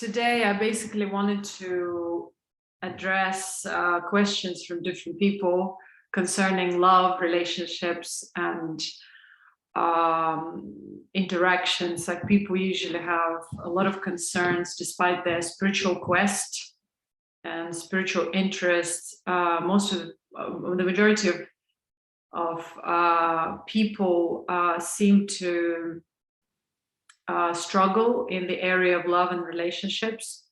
today I basically wanted to address questions from different people concerning love, relationships, and interactions. Like, people usually have a lot of concerns despite their spiritual quest and spiritual interests. The majority of people seem to struggle in the area of love and relationships,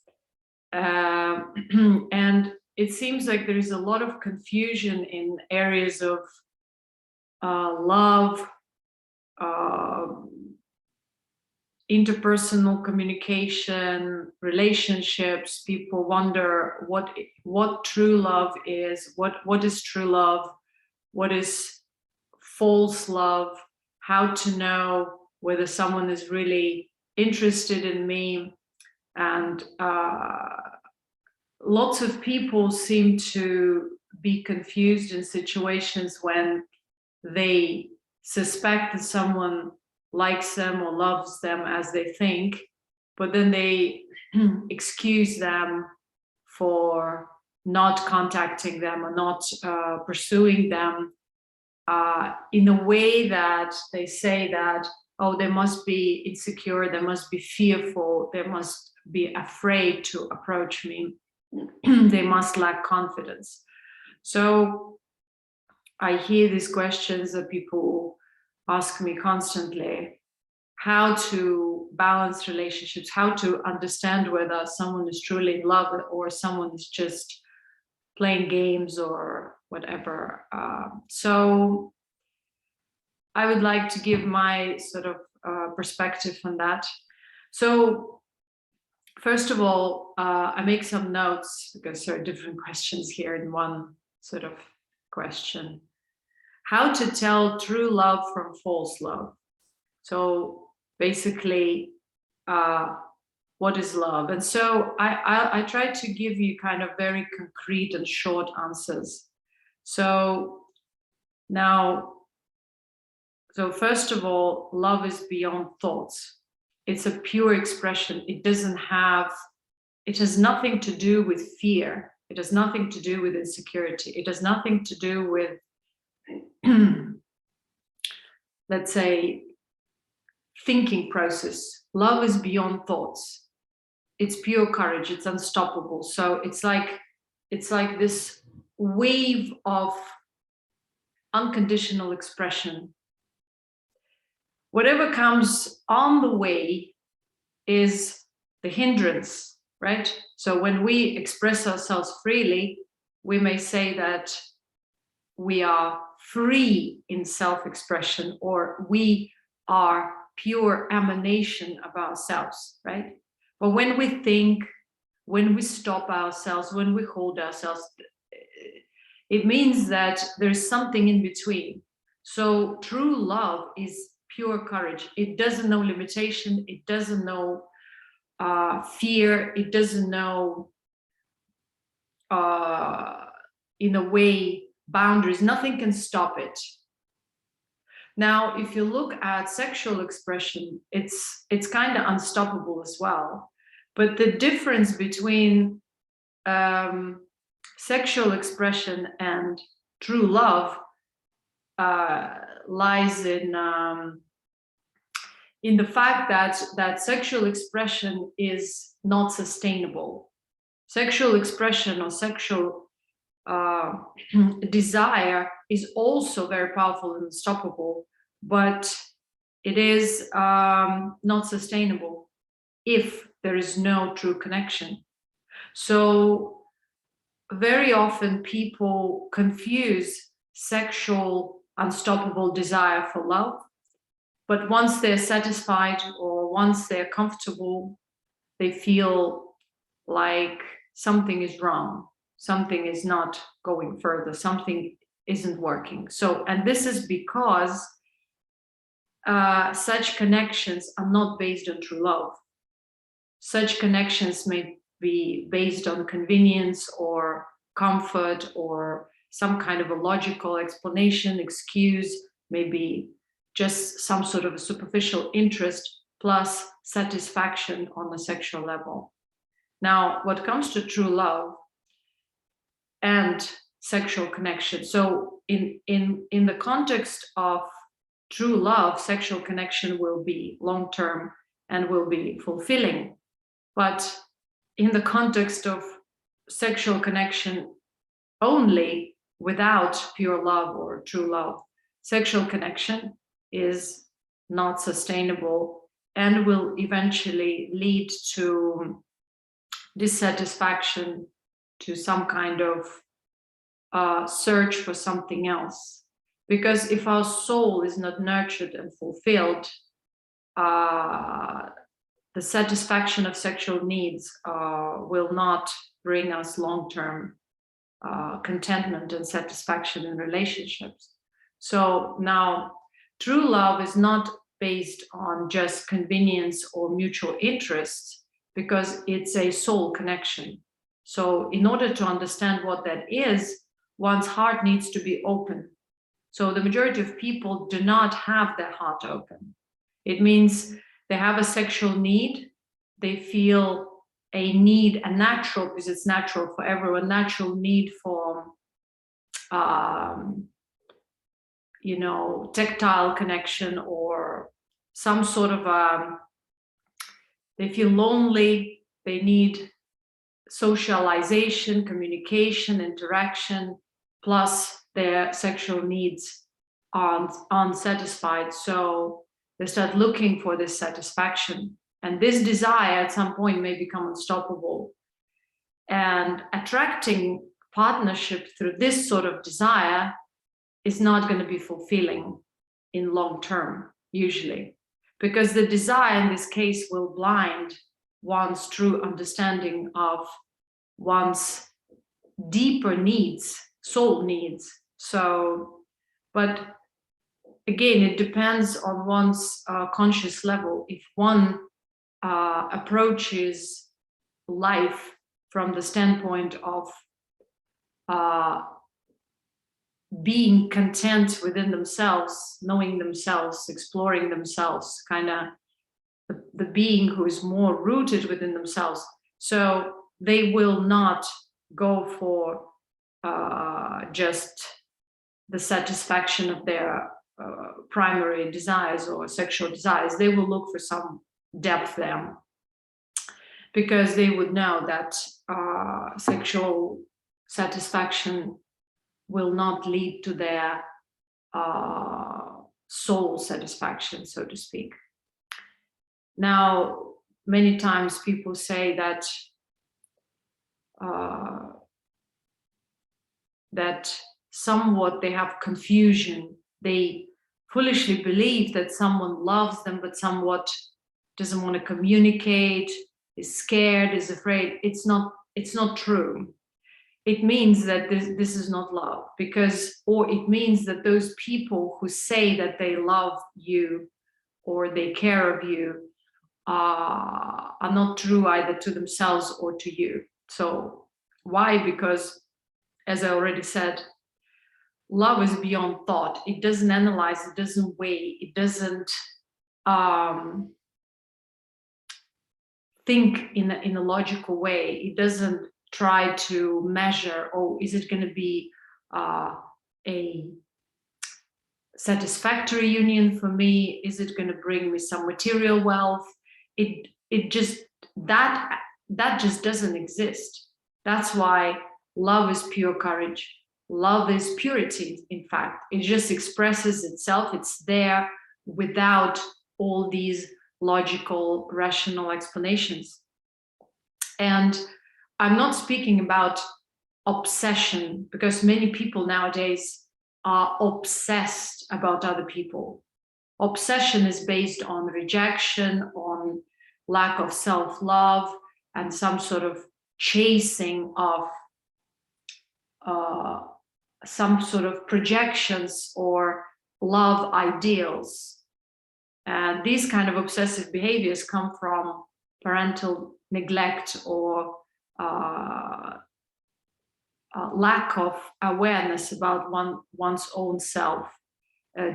and it seems like there is a lot of confusion in areas of love, interpersonal communication, relationships. People wonder what true love is, what is true love, what is false love, how to know whether someone is really interested in me. And lots of people seem to be confused in situations when they suspect that someone likes them or loves them as they think, but then they excuse them for not contacting them or not pursuing them in a way that they say that, oh, they must be insecure, they must be fearful, they must be afraid to approach me, they must lack confidence. So I hear these questions that people ask me constantly: how to balance relationships, how to understand whether someone is truly in love or someone is just playing games or whatever. So I would like to give my sort of perspective on that. So first of all, I make some notes because there are different questions here in one sort of question. How to tell true love from false love. So basically, what is love? And so I try to give you kind of very concrete and short answers. So now, so first of all, love is beyond thoughts. It's a pure expression. It has nothing to do with fear. It has nothing to do with insecurity. It has nothing to do with, let's say, thinking process. Love is beyond thoughts. It's pure courage. It's unstoppable. So it's like this wave of unconditional expression. Whatever comes on the way is the hindrance, right? So when we express ourselves freely, we may say that we are free in self-expression, or we are pure emanation of ourselves, right? But when we think, when we stop ourselves, when we hold ourselves, it means that there's something in between. So true love is pure courage. It doesn't know limitation. It doesn't know fear. It doesn't know, in a way, boundaries. Nothing can stop it. Now, if you look at sexual expression, it's kind of unstoppable as well. But the difference between sexual expression and true love lies in the fact that sexual expression is not sustainable. Sexual expression or sexual desire is also very powerful and unstoppable, but it is not sustainable if there is no true connection. So very often people confuse sexual unstoppable desire for love, but once they're satisfied or once they're comfortable, they feel like something is wrong, something is not going further, something isn't working. So, and this is because such connections are not based on true love. Such connections may be based on convenience or comfort or some kind of a logical explanation, excuse, maybe just some sort of a superficial interest plus satisfaction on the sexual level. Now, what comes to true love and sexual connection. So in the context of true love, sexual connection will be long-term and will be fulfilling. But in the context of sexual connection only, without pure love or true love, sexual connection is not sustainable and will eventually lead to dissatisfaction, to some kind of search for something else. Because if our soul is not nurtured and fulfilled, the satisfaction of sexual needs will not bring us long-term contentment and satisfaction in relationships. So now, true love is not based on just convenience or mutual interests, because it's a soul connection. So in order to understand what that is, one's heart needs to be open. So the majority of people do not have their heart open. It means they have a sexual need, they feel a need, a natural, because it's natural for everyone, natural need for, tactile connection, or some sort of, they feel lonely, they need socialization, communication, interaction, plus their sexual needs aren't unsatisfied. So they start looking for this satisfaction. And this desire at some point may become unstoppable. And attracting partnership through this sort of desire is not going to be fulfilling in long term, usually, because the desire in this case will blind one's true understanding of one's deeper needs, soul needs. So, but again, it depends on one's conscious level. If one approaches life from the standpoint of being content within themselves, knowing themselves, exploring themselves, kind of the being who is more rooted within themselves. So they will not go for just the satisfaction of their primary desires or sexual desires. They will look for some depth there, because they would know that sexual satisfaction will not lead to their soul satisfaction, so to speak. Now, many times people say that that somewhat they have confusion. They foolishly believe that someone loves them, but somewhat doesn't want to communicate, is scared, is afraid. It's not true. It means that this is not love, or it means that those people who say that they love you or they care of you are not true either to themselves or to you. So why? Because, as I already said, love is beyond thought. It doesn't analyze, it doesn't weigh, it doesn't think in a logical way. It doesn't try to measure, oh, is it going to be a satisfactory union for me? Is it going to bring me some material wealth? It just, that just doesn't exist. That's why love is pure courage. Love is purity, in fact. It just expresses itself. It's there without all these logical, rational explanations. And I'm not speaking about obsession, because many people nowadays are obsessed about other people. Obsession is based on rejection, on lack of self-love, and some sort of chasing of some sort of projections or love ideals. And these kind of obsessive behaviors come from parental neglect or lack of awareness about one's own self,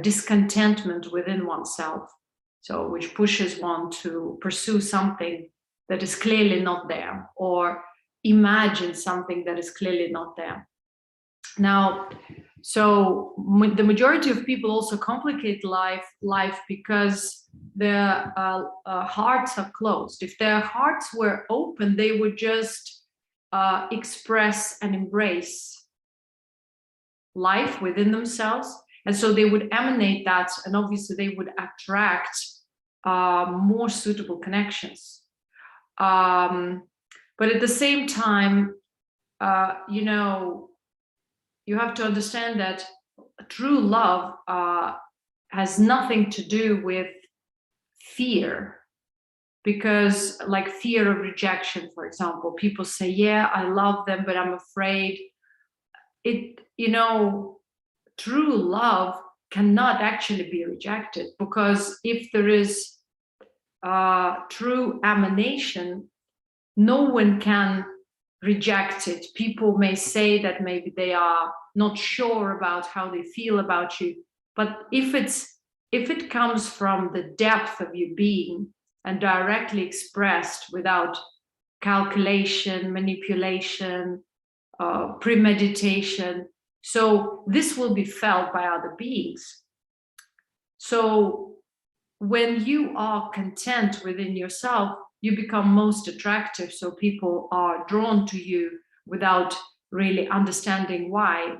discontentment within oneself, so which pushes one to pursue something that is clearly not there, or imagine something that is clearly not there. Now, so the majority of people also complicate life because their hearts are closed. If their hearts were open, they would just express and embrace life within themselves, and so they would emanate that, and obviously they would attract more suitable connections. But at the same time, you know, you have to understand that true love has nothing to do with fear, because like fear of rejection, for example, people say, yeah, I love them, but I'm afraid. You know, true love cannot actually be rejected, because if there is true emanation, no one can reject it. People may say that maybe they are not sure about how they feel about you, but if it comes from the depth of your being and directly expressed without calculation, manipulation, premeditation, so this will be felt by other beings. So when you are content within yourself, you become most attractive, so people are drawn to you without really understanding why.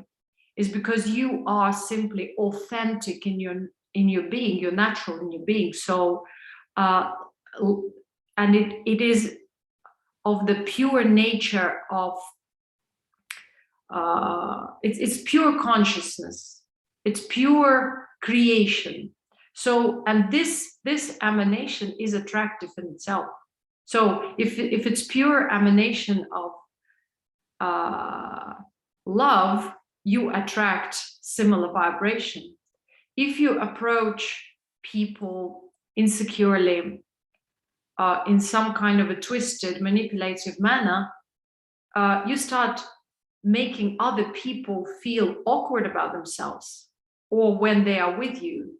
Is because you are simply authentic in your being, you're natural in your being. So and it is of the pure nature of it's pure consciousness, it's pure creation. So, and this emanation is attractive in itself. So if it's pure emanation of love, you attract similar vibration. If you approach people insecurely, in some kind of a twisted, manipulative manner, you start making other people feel awkward about themselves, or when they are with you.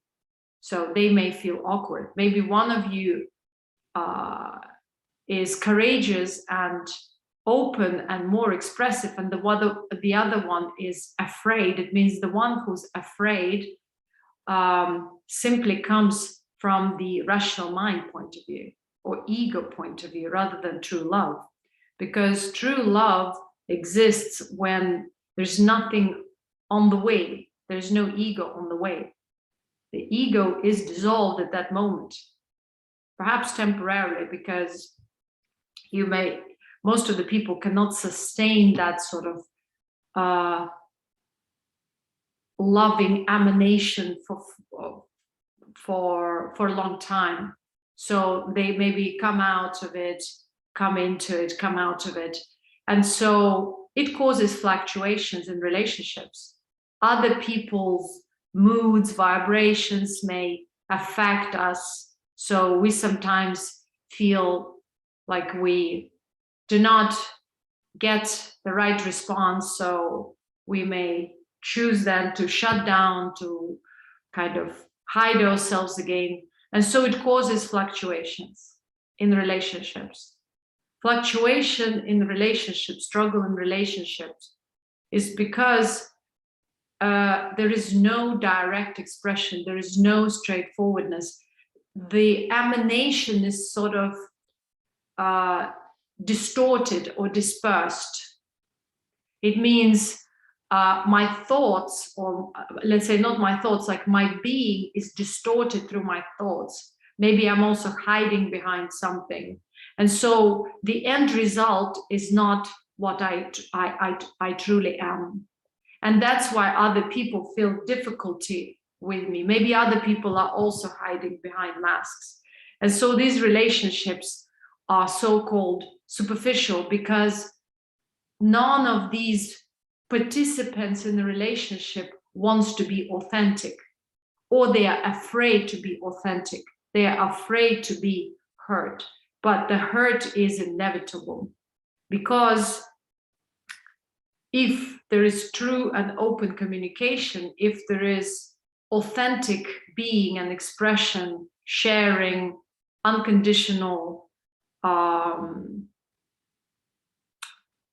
So they may feel awkward. Maybe one of you is courageous and open and more expressive, and the other one is afraid. It means the one who's afraid simply comes from the rational mind point of view or ego point of view, rather than true love. Because true love exists when there's nothing on the way, there's no ego on the way. The ego is dissolved at that moment, perhaps temporarily, because most of the people cannot sustain that sort of loving emanation for a long time. So they maybe come out of it, come into it, come out of it. And so it causes fluctuations in relationships. Other people's moods, vibrations may affect us. So we sometimes feel like we do not get the right response. So we may choose then to shut down, to kind of hide ourselves again. And so it causes fluctuations in relationships. Fluctuation in relationships, struggle in relationships, is because there is no direct expression, there is no straightforwardness. The emanation is sort of distorted or dispersed. It means my thoughts, or let's say not my thoughts, like my being is distorted through my thoughts. Maybe I'm also hiding behind something. And so the end result is not what I truly am. And that's why other people feel difficulty with me. Maybe other people are also hiding behind masks. And so these relationships are so-called superficial, because none of these participants in the relationship wants to be authentic, or they are afraid to be authentic. They are afraid to be hurt, but the hurt is inevitable, because if there is true and open communication, if there is authentic being and expression, sharing, unconditional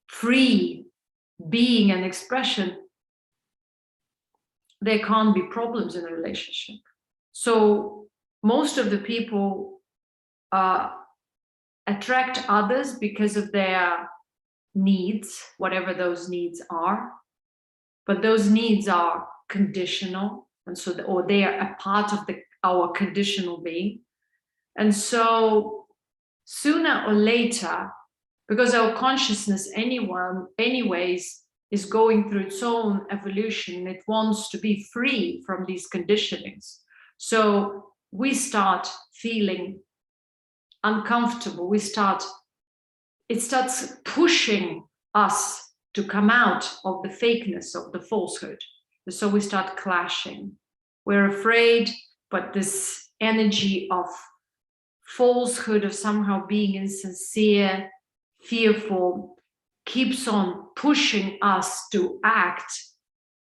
free being and expression, there can't be problems in a relationship. So most of the people attract others because of their needs, whatever those needs are. But those needs are conditional, and so or they are a part of our conditional being. And so sooner or later, because our consciousness anyways is going through its own evolution, it wants to be free from these conditionings. So we start feeling uncomfortable. It starts pushing us to come out of the fakeness of the falsehood. And so we start clashing. We're afraid, but this energy of falsehood, of somehow being insincere, fearful, keeps on pushing us to act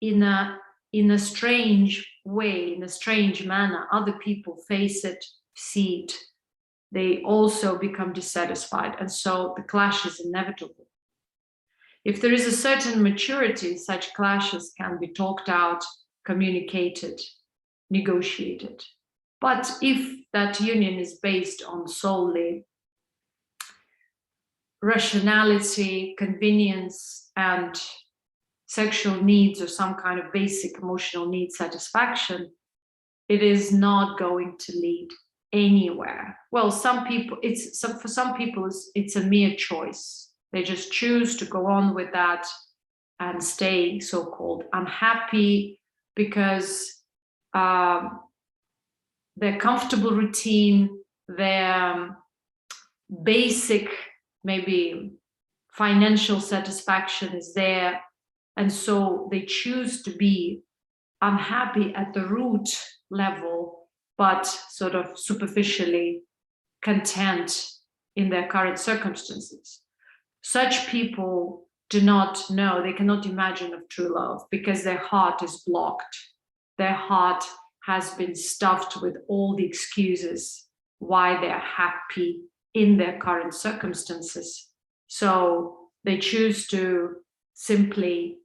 in a strange way, in a strange manner. Other people face it, see it. They also become dissatisfied. And so the clash is inevitable. If there is a certain maturity, such clashes can be talked out, communicated, negotiated. But if that union is based on solely rationality, convenience, and sexual needs, or some kind of basic emotional need satisfaction, it is not going to lead anywhere. Well, for some people, it's a mere choice. They just choose to go on with that and stay so-called unhappy because their comfortable routine, their basic, maybe financial satisfaction is there. And so they choose to be unhappy at the root level, but sort of superficially content in their current circumstances. Such people do not know, they cannot imagine of true love because their heart is blocked. Their heart has been stuffed with all the excuses why they're happy in their current circumstances. So they choose to simply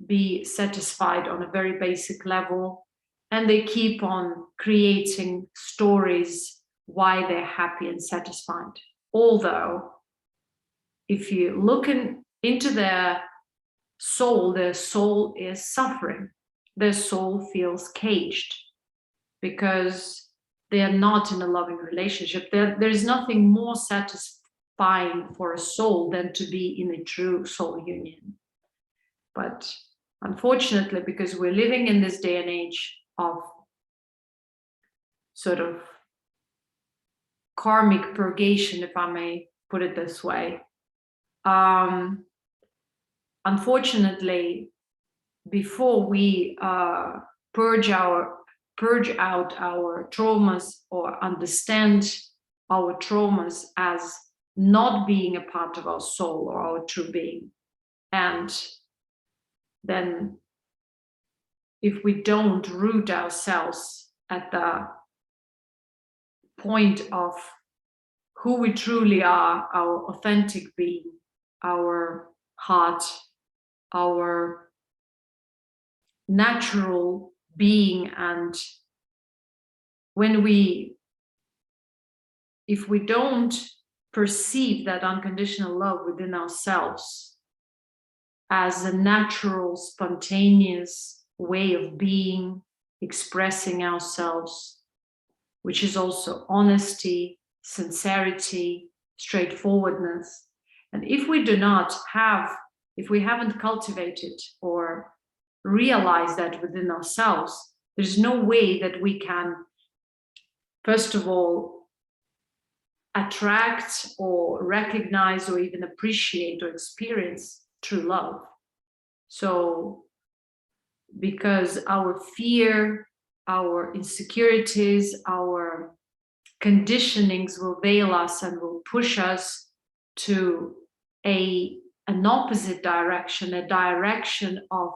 be satisfied on a very basic level, and they keep on creating stories why they're happy and satisfied. Although, if you look into their soul is suffering. Their soul feels caged because they are not in a loving relationship. There's nothing more satisfying for a soul than to be in a true soul union. But unfortunately, because we're living in this day and age of sort of karmic purgation, if I may put it this way, unfortunately, before we purge out our traumas or understand our traumas as not being a part of our soul or our true being, and then if we don't root ourselves at the point of who we truly are, our authentic being, our heart, our natural being, and if we don't perceive that unconditional love within ourselves as a natural, spontaneous way of being, expressing ourselves, which is also honesty, sincerity, straightforwardness. And if we haven't cultivated or realized that within ourselves, there's no way that we can, first of all, attract or recognize or even appreciate or experience true love. So, because our fear, our insecurities, our conditionings will veil us and will push us to an opposite direction, a direction of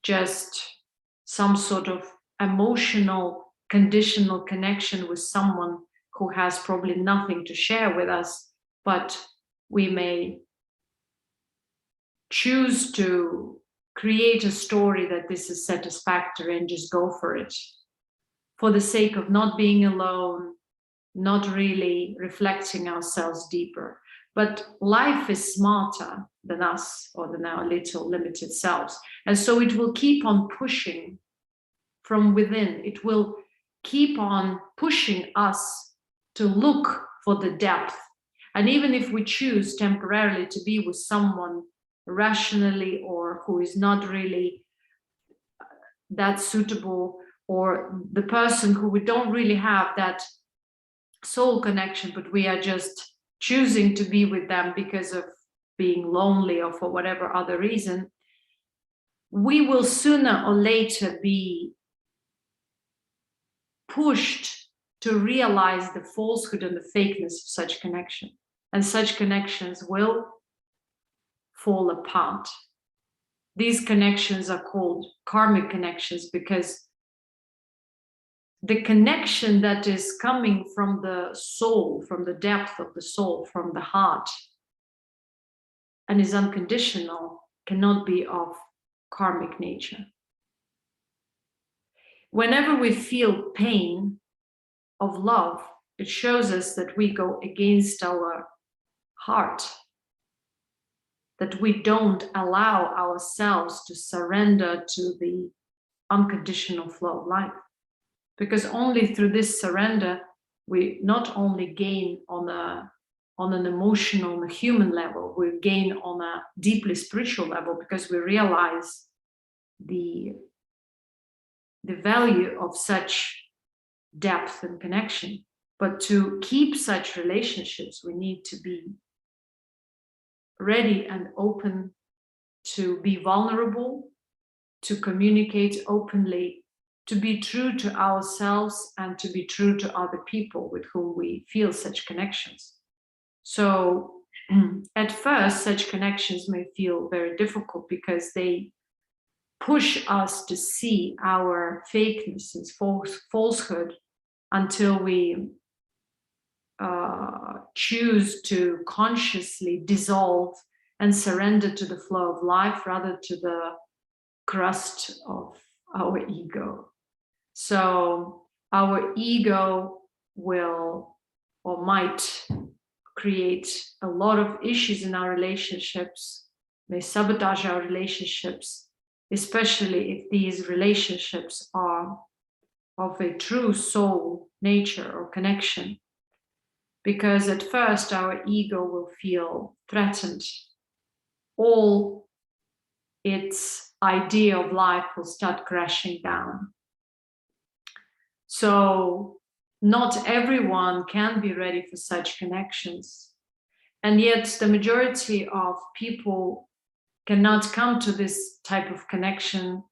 just some sort of emotional, conditional connection with someone who has probably nothing to share with us, but we may choose to create a story that this is satisfactory and just go for it, for the sake of not being alone, not really reflecting ourselves deeper. But life is smarter than us or than our little limited selves. And so it will keep on pushing from within. It will keep on pushing us to look for the depth. And even if we choose temporarily to be with someone rationally or who is not really that suitable, or the person who we don't really have that soul connection, but we are just choosing to be with them because of being lonely or for whatever other reason, we will sooner or later be pushed to realize the falsehood and the fakeness of such connection. And such connections will fall apart. These connections are called karmic connections because the connection that is coming from the soul, from the depth of the soul, from the heart, and is unconditional, cannot be of karmic nature. Whenever we feel pain of love, it shows us that we go against our heart, that we don't allow ourselves to surrender to the unconditional flow of life. Because only through this surrender, we not only gain on an emotional, on a human level, we gain on a deeply spiritual level, because we realize the value of such depth and connection. But to keep such relationships, we need to be ready and open to be vulnerable, to communicate openly, to be true to ourselves and to be true to other people with whom we feel such connections. So at first, such connections may feel very difficult because they push us to see our fakeness and falsehood until we choose to consciously dissolve and surrender to the flow of life rather to the crust of our ego. So our ego will or might create a lot of issues in our relationships, may sabotage our relationships, especially if these relationships are of a true soul nature or connection. Because at first our ego will feel threatened. All its idea of life will start crashing down. So not everyone can be ready for such connections. And yet the majority of people cannot come to this type of connection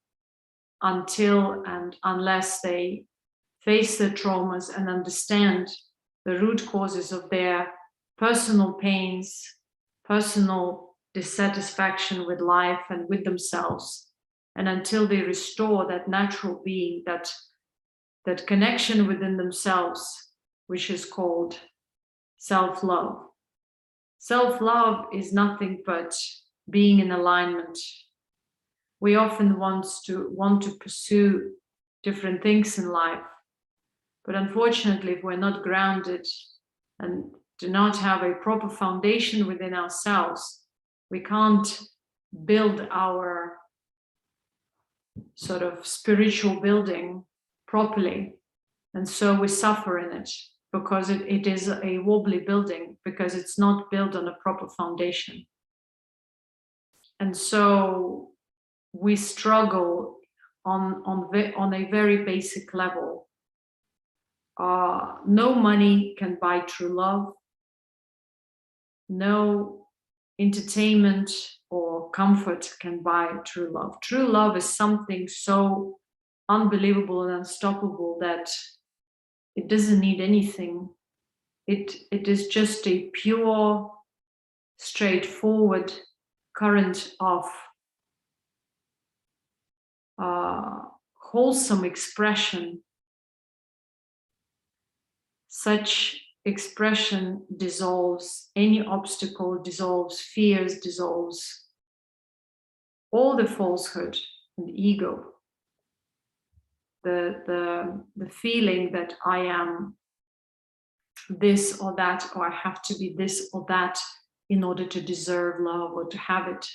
until and unless they face their traumas and understand the root causes of their personal pains, personal dissatisfaction with life and with themselves, and until they restore that natural being, that connection within themselves, which is called self-love. Self-love is nothing but being in alignment. We often want to pursue different things in life, but unfortunately, if we're not grounded and do not have a proper foundation within ourselves, we can't build our sort of spiritual building properly. And so we suffer in it because it is a wobbly building, because it's not built on a proper foundation. And so we struggle on a very basic level. No money can buy true love. No entertainment or comfort can buy true love. True love is something so unbelievable and unstoppable that it doesn't need anything. It is just a pure, straightforward current of wholesome expression, Such expression dissolves any obstacle, dissolves fears, dissolves all the falsehood and ego. The feeling that I am this or that, or I have to be this or that in order to deserve love or to have it.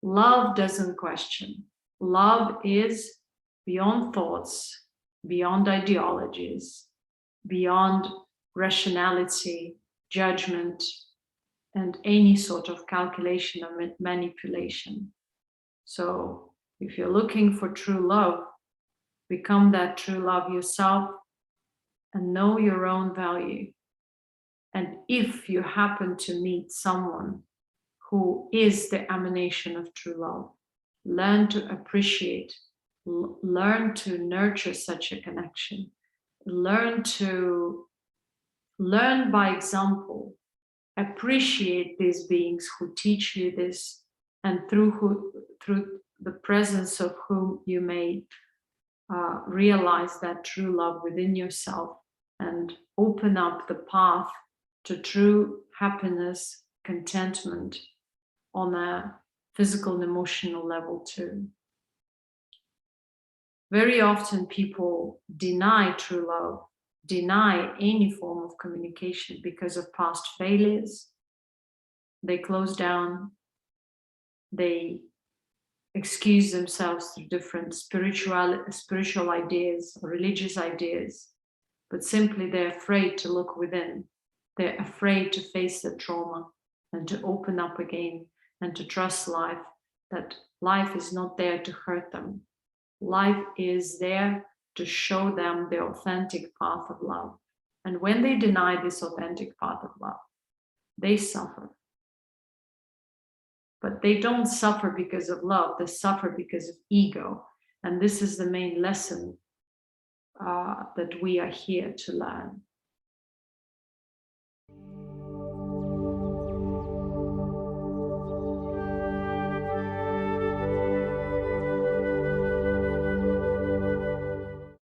Love doesn't question. Love is beyond thoughts, beyond ideologies, beyond rationality, judgment, and any sort of calculation or manipulation. So if you're looking for true love, become that true love yourself and know your own value. And if you happen to meet someone who is the emanation of true love, learn to appreciate, learn to nurture such a connection, learn by example, appreciate these beings who teach you this, and through the presence of whom you may realize that true love within yourself and open up the path to true happiness, contentment on a physical and emotional level too. Very often people deny true love, deny any form of communication because of past failures. They close down, they excuse themselves through different spiritual ideas or religious ideas, but simply they're afraid to look within. They're afraid to face the trauma and to open up again and to trust life, that life is not there to hurt them. Life is there to show them the authentic path of love. And when they deny this authentic path of love, they suffer. But they don't suffer because of love, they suffer because of ego. And this is the main lesson that we are here to learn.